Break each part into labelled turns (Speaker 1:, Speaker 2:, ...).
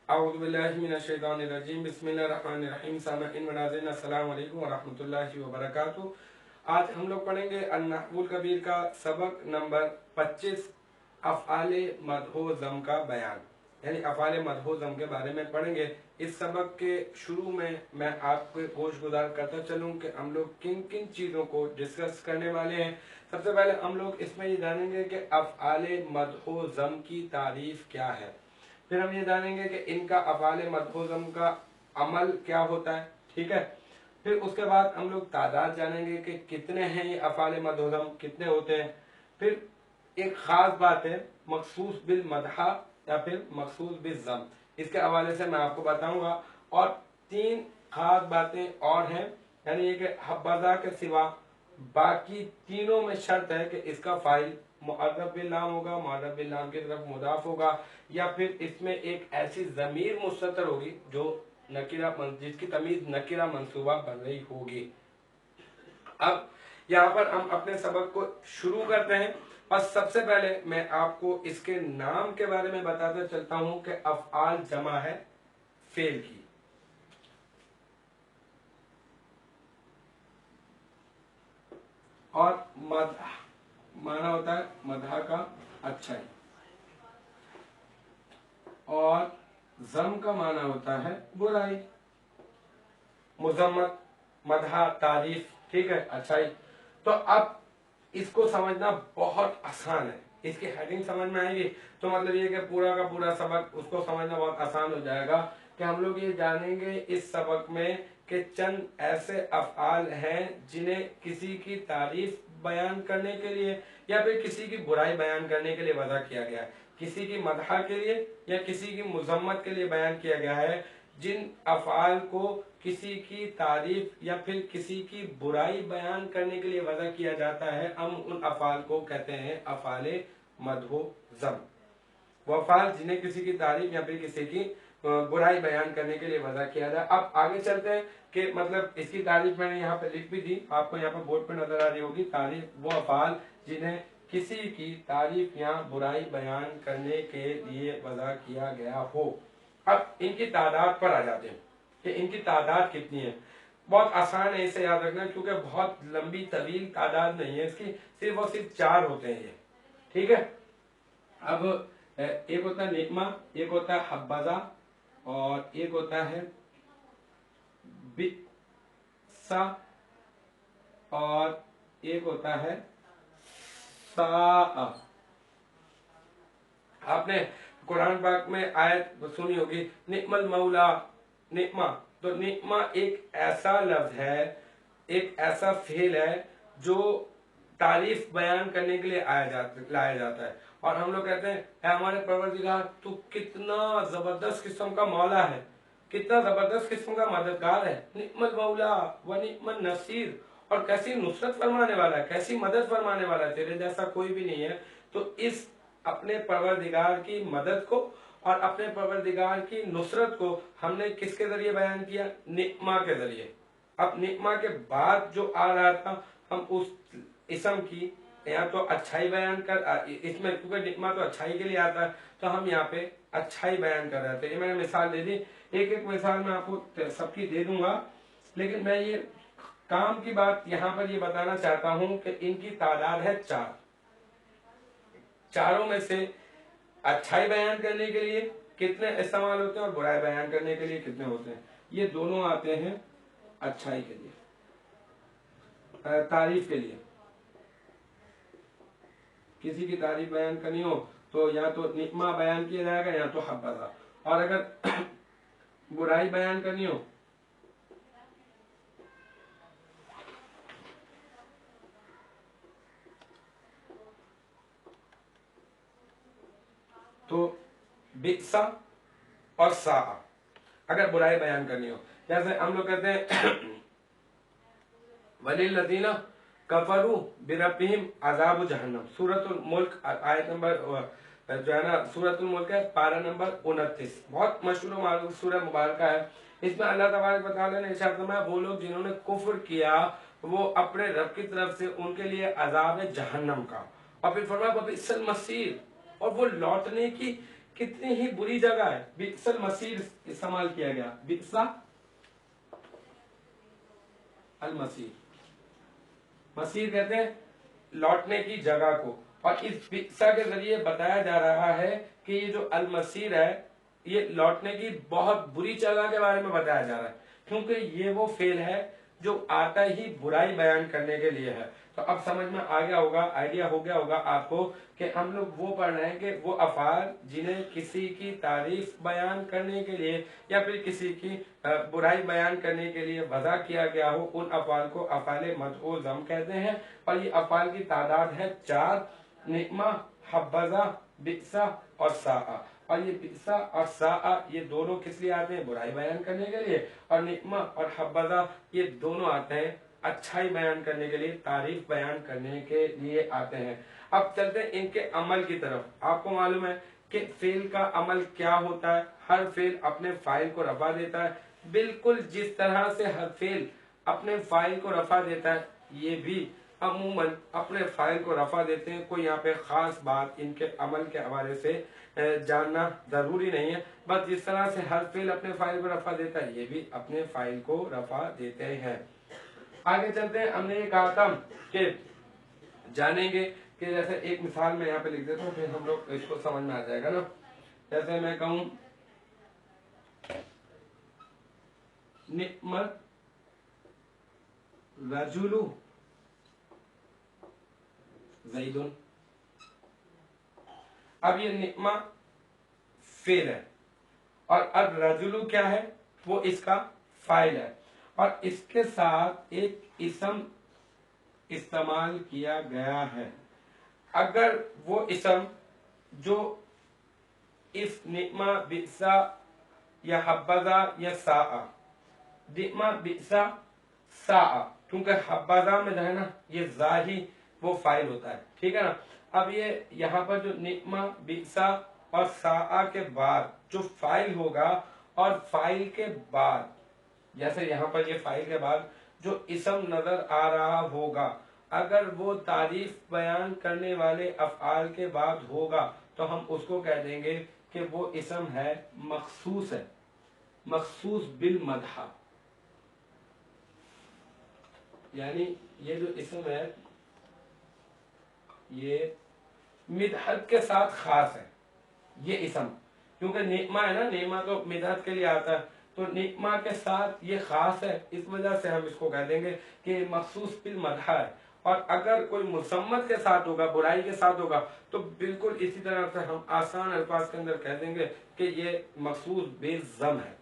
Speaker 1: اعوذ باللہ من الشیطان الرجیم بسم اللہ الرحمن الرحیم سامعین و ناظرین السلام علیکم ورحمۃ اللہ وبرکاتہ۔ آج ہم لوگ پڑھیں گے النحو الکبیر کا سبق نمبر 25 افعال مدح و ذم کا بیان، یعنی افعال مدح و ذم کے بارے میں پڑھیں گے۔ اس سبق کے شروع میں آپ کو گوش گزار کرتا چلوں کہ ہم لوگ کن کن چیزوں کو ڈسکس کرنے والے ہیں۔ سب سے پہلے ہم لوگ اس میں یہ جانیں گے کہ افعال مدح و ذم کی تعریف کیا ہے، پھر ہم یہ جانیں گے کہ ان کا افعال مدح و ذم کا عمل کیا ہوتا ہے، ٹھیک ہے۔ پھر اس کے بعد ہم لوگ تعداد جانیں گے کہ کتنے ہیں یہ افعال مدح و ذم، کتنے ہوتے ہیں۔ پھر ایک خاص بات ہے مخصوص بالمدح یا پھر مخصوص بالذم، اس کے حوالے سے میں آپ کو بتاؤں گا۔ اور 3 خاص باتیں اور ہیں، یعنی یہ کہ حبذا کے سوا باقی تینوں میں شرط ہے کہ اس کا فاعل معرف باللام ہوگا، معرف باللام کی طرف مضاف ہوگا، یا پھر اس میں ایک ایسی ضمیر مستتر ہوگی جو نکرہ جس کی تمیز نکرہ منصوبہ بن رہی ہوگی۔ اب یہاں پر ہم اپنے سبق کو شروع کرتے ہیں، اور سب سے پہلے میں آپ کو اس کے نام کے بارے میں بتاتا چلتا ہوں کہ افعال جمع ہے فعل کی، اور مدح مانا ہوتا ہے مدح کا اچھائی، اور ذم کا مانا ہوتا ہے برائی، مذمت، مدح، تعریف، ٹھیک ہے، اچھائی۔ تو اب اس کو سمجھنا بہت آسان ہے، اس کی ہیڈنگ سمجھ میں آئے گی تو مطلب یہ کہ پورا کا پورا سبق اس کو سمجھنا بہت آسان ہو جائے گا، کہ ہم لوگ یہ جانیں گے اس سبق میں کہ چند ایسے افعال ہیں جنہیں کسی کی تعریف بیان کرنے کے لیے یا پھر کسی کی برائی بیان کرنے کے لیے وضع کیا گیا ہے، کسی کی مدح کے لیے یا کسی کی مذمت کے لیے بیان کیا گیا ہے۔ جن افعال کو کسی کی تعریف یا پھر کسی کی برائی بیان کرنے کے لیے وضع کیا جاتا ہے، ہم ان افعال کو کہتے ہیں افعال مدح و ذم۔ وہ افعال جنہیں کسی کی تعریف یا پھر کسی کی برائی بیان کرنے کے لیے وضع کیا جائے۔ اب آگے چلتے ہیں کہ مطلب اس کی تعریف میں نے یہاں پہ لکھ بھی دی، آپ کو یہاں پہ بورڈ پہ نظر آ رہی ہوگی۔ تعریف وہ افعال جنہیں کسی کی تعریف یا برائی بیان کرنے کے لیے وضع کیا گیا ہو۔ اب ان کی تعداد پر آ جاتے ہیں کہ ان کی تعداد کتنی ہے۔ بہت آسان ہے اسے یاد رکھنا، کیونکہ بہت لمبی طویل تعداد نہیں ہے اس کی، صرف اور صرف 4 ہوتے ہیں یہ، ٹھیک ہے۔ اب ایک ہوتا ہے نعمہ، ایک ہوتا ہے حبذا، اور ایک ہوتا ہے بئسا، اور ایک ہوتا ہے ساء۔ آپ نے قرآن پاک میں آیت سنی ہوگی نعم المولا، نعمہ، تو نعمہ ایک ایسا لفظ ہے، ایک ایسا فعل ہے جو تعریف بیان کرنے کے لیے لایا جاتا ہے، اور ہم لوگ کہتے ہیں اے ہمارے پروردگار تو کتنا زبردست قسم کا مولا ہے، کتنا زبردست قسم کا مددگار ہے، نعم المولا و نعم النصیر، اور کیسی نصرت فرمانے والا ہے، کیسی مدد فرمانے والا ہے، تیرے جیسا کوئی بھی نہیں ہے۔ تو اس اپنے پروردگار کی مدد کو اور اپنے پروردگار کی نصرت کو ہم نے کس کے ذریعے بیان کیا؟ نعمہ کے ذریعے۔ اب نعمہ کے بعد جو آ رہا تھا، ہم اس اسم کی یا تو اچھائی بیان کر، اس میں کیونکہ نعمہ تو اچھائی کے لیے آتا ہے، تو ہم یہاں پہ اچھائی بیان کر رہے تھے۔ یہ میں نے مثال دے دی، ایک ایک مثال میں آپ کو سب کی دے دوں گا، لیکن میں یہ کام کی بات یہاں پر یہ بتانا چاہتا ہوں کہ ان کی تعداد ہے 4۔ چاروں میں سے اچھائی بیان کرنے کے لیے کتنے استعمال ہوتے ہیں اور برائی بیان کرنے کے لیے کتنے ہوتے ہیں؟ یہ دونوں آتے ہیں اچھائی کے لیے، تعریف کے لیے۔ کسی کی تعریف بیان کرنی ہو تو یا تو نعمہ بیان کیا جائے گا یا تو حبذا، اور اگر برائی بیان کرنی ہو تو بئسا اور ساء، اگر برائی بیان کرنی ہو۔ جیسے ہم لوگ کہتے ہیں وَلِلَّذِينَ كَفَرُوا بِرَبِّهِمْ عَذَابُ جَهَنَّمَ، سورۃ الملک آیت نمبر جو ہے نا، سورۃ الملک ہے پارہ نمبر 29، بہت مشہور و معروف سورہ مبارکہ ہے۔ اس میں اللہ تبارک و تعالیٰ نے ارشاد فرمایا وہ لوگ جنہوں نے کفر کیا وہ اپنے رب کی طرف سے ان کے لیے عذاب جہنم کا، اور پھر فرمایا وَبِئْسَ الْمَصِيرُ، اور وہ لوٹنے کی कितनी ही बुरी जगह है, बिसल मसीर इस्तेमाल किया गया, बिसा अल मसीर, मसीर कहते हैं लौटने की जगह को, और इस बिसा के जरिए बताया जा रहा है कि ये जो अल मसीर है ये लौटने की बहुत बुरी जगह के बारे में बताया जा रहा है, क्योंकि ये वो फेल है जो आता ही बुराई बयान करने के लिए है। तो अब समझ में आ गया होगा, आइडिया हो गया होगा आपको कि हम लोग वो पढ़ रहे हैं कि वो अफाल जिन्हें किसी की तारीफ बयान करने के लिए या फिर किसी की बुराई बयान करने के लिए वज़ा किया गया हो, उन अफाल को अफाल मदऊ ज़म कहते हैं। और ये अफाल की तादाद है 4, निमा, हब्बज़ा, बिसा और साआ। और ये बिसा और साआ ये दोनों किस लिए आते हैं? बुराई बयान करने के लिए। और निमा और हब्बज़ा ये दोनों आते हैं अच्छाई बयान करने के लिए, तारीफ बयान करने के लिए आते हैं। अब चलते हैं इनके अमल की तरफ। आपको मालूम है कि फेल का अमल क्या होता है? हर फेल अपने फाइल को रफा देता है, बिल्कुल जिस तरह से हर फेल अपने फाइल को रफा देता है ये भी अमूमन अपने फाइल को रफा देते हैं। कोई यहाँ पे खास बात इनके अमल के हवाले से जानना जरूरी नहीं है, बस जिस तरह से हर फेल अपने फाइल को रफा देता है ये भी अपने फाइल को रफा देते हैं। आगे चलते हैं। हमने ये कहा था कि जानेंगे कि जैसे एक मिसाल में यहाँ पे लिख देता हूँ, फिर हम लोग इसको समझ में आ जाएगा ना। जैसे मैं कहूं निअमत रजुलु ज़ैदुन। अब ये निअमा फेल है और अब रजुलु क्या है? वो इसका फाइल है, और इसके साथ एक इसम इस्तेमाल किया गया है। अगर वो इसम जो इस निअमा, बिसा या हब्बज़ा या साआ, निअमा, बिसा, साआ, क्योंकि हब्बज़ा में जो है ना ये ज़ाही वो फाइल होता है, ठीक है ना। अब ये यहाँ पर जो निअमा, बिसा और साआ के बाद जो फाइल होगा, और फाइल के बाद जैसे यहाँ पर ये फाइल के बाद जो इसम नजर आ रहा होगा, अगर वो तारीफ बयान करने वाले अफआल के बाद होगा तो हम उसको कह देंगे कि वो इसम है मखसूस है, मखसूस बिल मदहा। यानी ये जो इसम है ये मिदहत के साथ खास है ये इसम, क्योंकि निअमा है ना, निअमा तो मिदहत के लिए आता है, तो निअमा के साथ ये खास है, इस वजह से हम इसको कह देंगे कि मखसूस बिल मदहा है। और अगर कोई मुसम्मत के साथ होगा, बुराई के साथ होगा, तो बिल्कुल इसी तरह से हम आसान अल्फाज के अंदर कह देंगे कि ये मखसूस बिल ज़म है।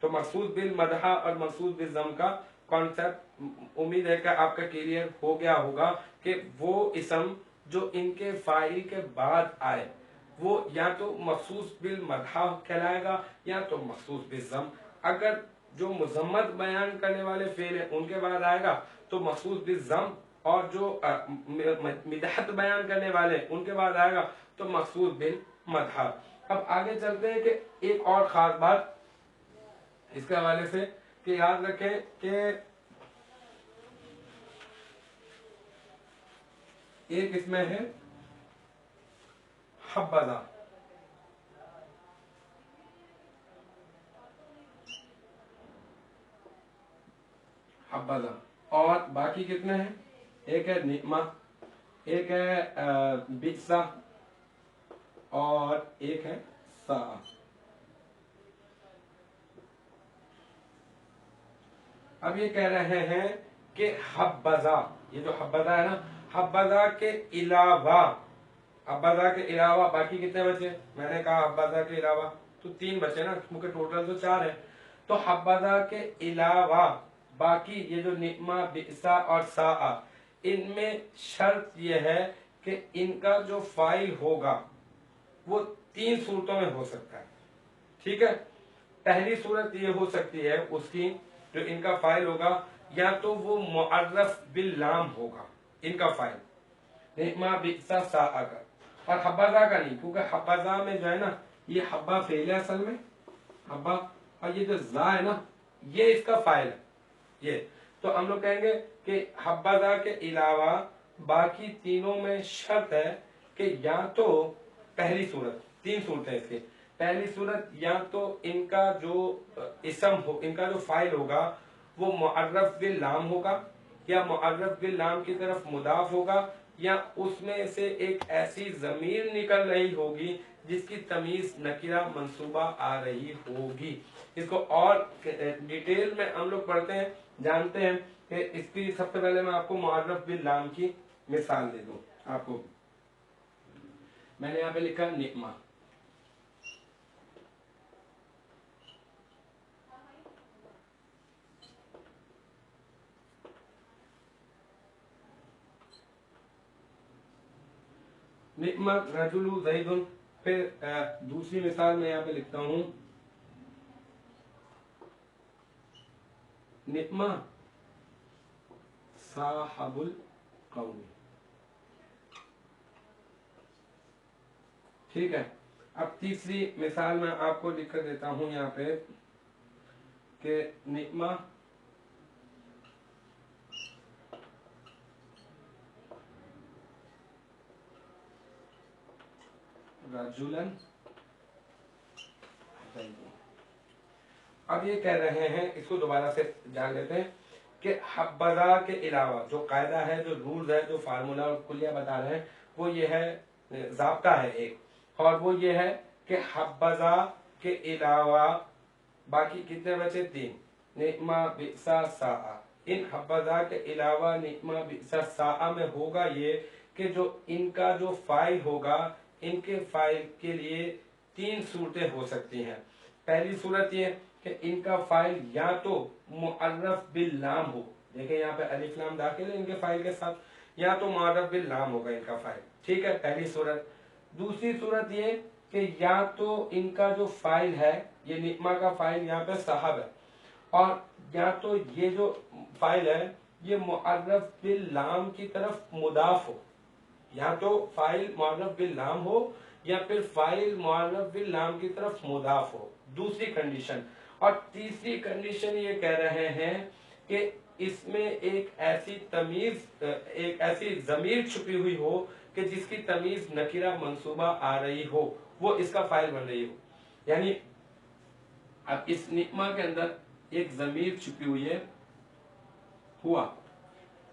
Speaker 1: तो मखसूस बिल मदहा और मखसूस बिल ज़म का कॉन्सेप्ट उम्मीद है कि आपका क्लियर हो गया होगा कि वो इसम जो इनके फाइल के बाद आए वो या तो मखसूस बिल मदहा कहलाएगा या तो मखसूस बिल ज़म। अगर जो मुजम्मत बयान करने वाले फेल है उनके बाद आएगा तो मखसूस बिल ज़म, और जो मिदहत बयान करने वाले उनके बाद आएगा तो मखसूस बिल मदहा। अब आगे चलते हैं कि एक और खास बात इसके हवाले से कि याद रखें कि एक इसमें है हब्बज़ा, हब्बज़ा, और बाकी कितने हैं? एक है निअमा, एक है बिसा और एक है साआ। अब ये कह रहे हैं कि हब्बज़ा, ये जो हब्बज़ा है ना, हब्बज़ा के अलावा, हब्बज़ा के अलावा बाकी कितने बचे? मैंने कहा हब्बज़ा के अलावा तो 3 बचे ना, क्योंकि टोटल तो 4 है। तो हब्बज़ा के अलावा बाकी ये जो निअमा, बिसा और साआ, इनमें शर्त ये है कि इनका जो फाइल होगा वो 3 सूरतों में हो सकता है, ठीक है। पहली सूरत ये हो सकती है उसकी, जो इनका फाइल होगा या तो वो मुअर्रफ बिल लाम होगा इनका फाइल, निअमा, बिसा, साआ का, और हब्बज़ा का नहीं, क्योंकि हब्बज़ा में जो है ना ये हब्बा फेल है असल में, हब्बा, और ये जो जा है ना ये इसका फाइल है ये। तो हम लोग कहेंगे कि हब्बज़ा के अलावा बाकी तीनों में शर्त है कि या तो पहली सूरत तीन सूरतें इसकी। पहली सूरत, या तो इनका जो इसम हो, इनका जो फाइल होगा वो मुअर्रफ बिल लाम होगा, या मुअर्रफ बिल लाम की तरफ मुदाफ होगा, या उसमें से एक ऐसी जमीर निकल रही होगी जिसकी तमीज नकीरा मंसूबा आ रही होगी। इसको और डिटेल में हम लोग पढ़ते हैं, जानते हैं कि इसकी सबसे पहले मैं आपको मुअर्रफ बिल लाम की मिसाल दे दूं। आपको मैंने यहाँ पे लिखा निकमा, निकमा रजुलु ज़ैदुन। फिर दूसरी मिसाल मैं यहाँ पे लिखता हूँ निकमा साहबुल कौमी। ठीक है। अब तीसरी मिसाल मैं आपको लिख कर देता हूं यहाँ पे कि निकमा रजुलन। अब ये कह रहे हैं, इसको दोबारा से जान लेते हैं कि हब्बजा के अलावा जो कायदा है, जो रूल्स है, जो फार्मूला और कुलिया बता रहे हैं, वो ये है, ज़ाब्ता है एक, और वो ये है कि हब्बजा के अलावा बाकी कितने बचे? तीन। निकमा बिसा साआ। इन हब्बजा के अलावा निकमा बिसा साआ में होगा ये कि जो इनका जो फाइल होगा, इनके फाइल के लिए तीन सूरतें हो सकती हैं। पहली सूरत ये कि इनका फाइल या तो मुअर्रफ बिल लाम हो, देखिए यहाँ पे अलिफ लाम दाखिल है इनके फाइल के साथ, या तो मुअर्रफ बिल लाम होगा इनका फाइल। ठीक है, पहली सूरत। दूसरी सूरत ये कि या तो इनका जो फाइल है, ये निकमा का फाइल यहाँ पे साहब है, और या तो ये जो फाइल है ये मुअर्रफ बिल लाम की तरफ मुदाफ हो, या तो फाइल मुअर्रफ बिल लाम हो या फिर फाइल मुअर्रफ बिल लाम की तरफ मुदाफ हो, दूसरी कंडीशन। और तीसरी कंडीशन ये कह रहे हैं कि इसमें एक ऐसी तमीज, एक ऐसी जमीर छुपी हुई हो कि जिसकी तमीज नकीरा मंसूबा आ रही हो, वो इसका फाइल बन रही हो। यानी अब इस निकमा के अंदर एक जमीर छुपी हुई है हुआ,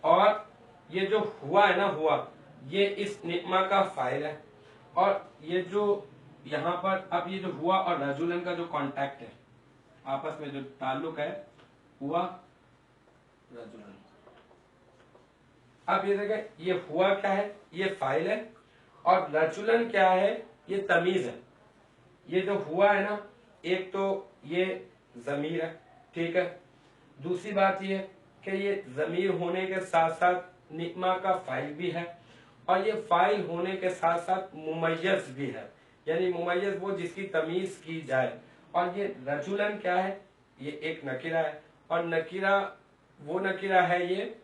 Speaker 1: और ये जो हुआ है ना, हुआ ये इस निकमा का फाइल है, और ये जो यहाँ पर अब ये जो हुआ और रजुलन का जो कांटेक्ट है, आपस में जो ताल्लुक है, हुआ रजुलन। अब ये देखें, ये हुआ क्या है? ये फाइल है, और रजुलन क्या है? ये तमीज है। ये जो हुआ है ना, एक तो ये जमीर है, ठीक है। दूसरी बात ये कि ये जमीर होने के साथ साथ निकमा का फाइल भी है, और ये फाइल होने के साथ साथ मुमय्यज भी है, यानी मुमय्यज वो जिसकी तमीज की जाए। और ये रजुलन क्या है? ये एक नकीरा है, और नकीरा वो नकीरा है ये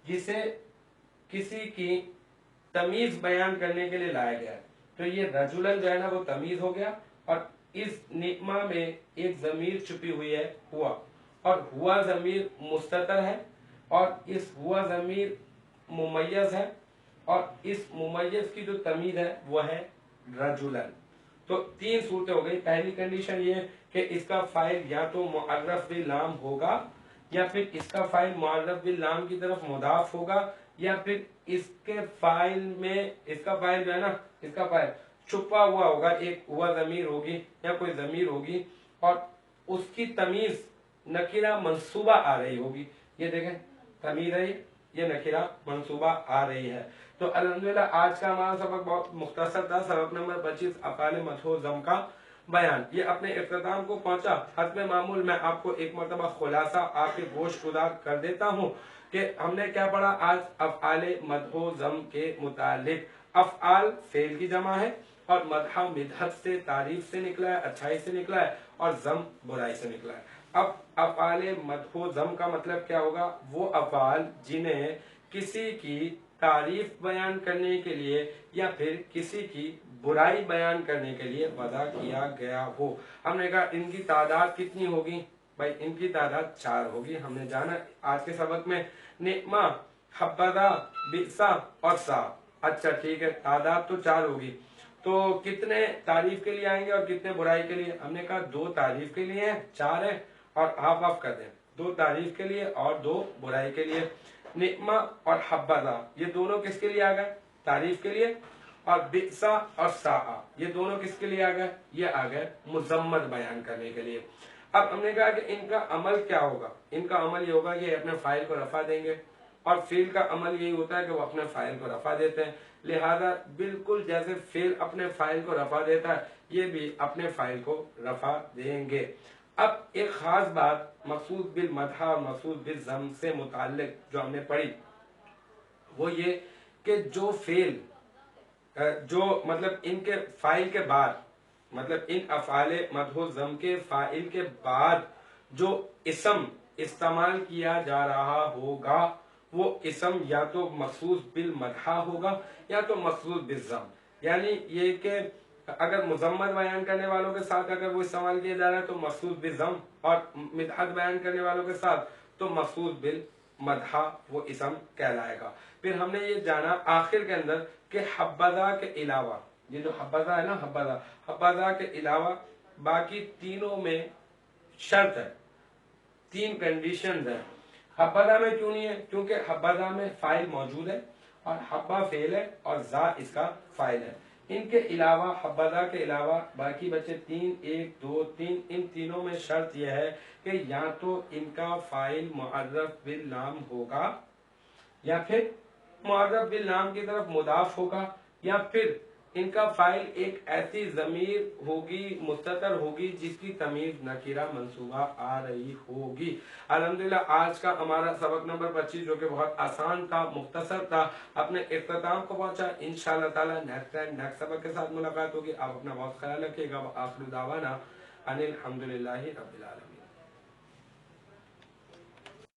Speaker 1: जिसे किसी की तमीज बयान करने के लिए लाया गया है। तो ये रजुलन जो है ना, वो तमीज हो गया, और इस निकमा में एक जमीर छुपी हुई है हुआ, और हुआ जमीर मुस्ततर है, और इस हुआ जमीर मुमय्यज है, और इस मुमय्यज की जो तमीज है वो है रजुलन। तो तीन सूरतें हो गई। पहली कंडीशन ये कि इसका फाइल या तो मुअर्रफ बिल लाम होगा, या फिर इसका फाइल मुअर्रफ बिल लाम की तरफ मुदाफ होगा, या फिर इसके फाइल में, इसका फाइल जो है ना, इसका फाइल छुपा हुआ होगा, एक हुआ जमीर होगी या कोई जमीर होगी, और उसकी तमीज नकीरा मंसूबा आ रही होगी। ये देखें, तमीज है, ये नकीरा मंसूबा आ रही है। तो अल्हम्दुलिल्लाह आज का हमारा सबक बहुत मुख्तसर था, सबक नंबर 25 अफ़आल मदह ज़म का बयान। ये अपने इख्तिताम को पहुंचा। हस्ब मामूल मैं आपको एक मरतबा खुलासा आपके गोश गुदार कर देता हूँ कि हमने क्या पढ़ा आज अफ़आल मदह ज़म के मुतालिक। अफ़आल फेल की जमा है, और मदह मिदहत से, तारीफ से निकला है, अच्छाई से निकला है, और ज़म बुराई से निकला है। अब अफ़आल मदह ज़म का मतलब क्या होगा? वो अफ़आल जिन्हें किसी की तारीफ बयान करने के लिए या फिर किसी की बुराई बयान करने के लिए वदा किया गया हो। हमने कहा इनकी तादाद कितनी होगी? भाई इनकी तादाद 4 होगी। हमने जाना आज के सबक में निकमा, हब्बदा, बिसा और सा। अच्छा ठीक है, तादाद तो 4 होगी। تو کتنے تعریف کے لیے آئیں گے اور کتنے برائی کے لیے؟ ہم نے کہا 2 تعریف کے لیے ہیں، 4 ہے، اور ہاف آف کر دیں، 2 تعریف کے لیے اور 2 برائی کے لیے۔ نعمہ اور حبذا یہ دونوں کس کے لیے آ گئے؟ تعریف کے لیے۔ اور بئسا اور ساء یہ دونوں کس کے لیے آ گئے؟ یہ آ گئے مذمت بیان کرنے کے لیے۔ اب ہم نے کہا کہ ان کا عمل کیا ہوگا؟ ان کا عمل یہ ہوگا کہ اپنے فاعل کو رفع دیں گے، اور فعل کا عمل یہی ہوتا ہے کہ وہ اپنے فاعل کو رفع دیتے ہیں، لہذا بالکل جیسے فعل اپنے فاعل کو رفع دیتا ہے یہ بھی اپنے فاعل کو رفع دیں گے۔ اب ایک خاص بات مقصود بالمدح اور مقصود بالذم سے متعلق جو ہم نے پڑھی وہ یہ کہ جو فعل جو مطلب ان کے فاعل کے بعد، مطلب ان افعال مدح و ذم کے فاعل کے بعد جو اسم استعمال کیا جا رہا ہوگا وہ اسم یا تو مخصوص بالمدح ہوگا یا تو مخصوص بالذم، یعنی یہ کہ اگر مذمت بیان کرنے والوں کے ساتھ اگر وہ استعمال کیا جا رہا ہے تو مخصوص بالذم، اور مدحت بیان کرنے والوں کے ساتھ تو مخصوص بالمدح وہ اسم کہلائے گا۔ پھر ہم نے یہ جانا آخر کے اندر کہ حبذا کے علاوہ، یہ جو حبذا ہے نا، حبذا کے علاوہ باقی تینوں میں شرط ہے، 3 کنڈیشنز ہیں۔ حبذا میں کیوں نہیں ہے؟ کیونکہ حبذا میں فاعل موجود ہے اور حبہ فعل ہے اور ذا اس کا فاعل ہے۔ ان کے علاوہ حبذا کے علاوہ باقی بچے 3 1 2 3 ان تینوں میں شرط یہ ہے کہ یا تو ان کا فاعل معرف باللام ہوگا یا پھر معرف باللام کی طرف مضاف ہوگا، یا پھر ان کا فاعل ایک ایسی ضمیر ہوگی مستتر ہوگی جس کی تمیز نکرہ منصوبہ آ رہی ہوگی۔ الحمدللہ آج کا ہمارا سبق نمبر 25 جو کہ بہت آسان تھا، مختصر تھا، اپنے اختتام کو پہنچا۔ انشاءاللہ تعالی نیکسٹ سبق کے ساتھ ملاقات ہوگی۔ آپ اپنا بہت خیال رکھیے گا۔ وآخر دعوانا ان الحمدللہ رب العالمین۔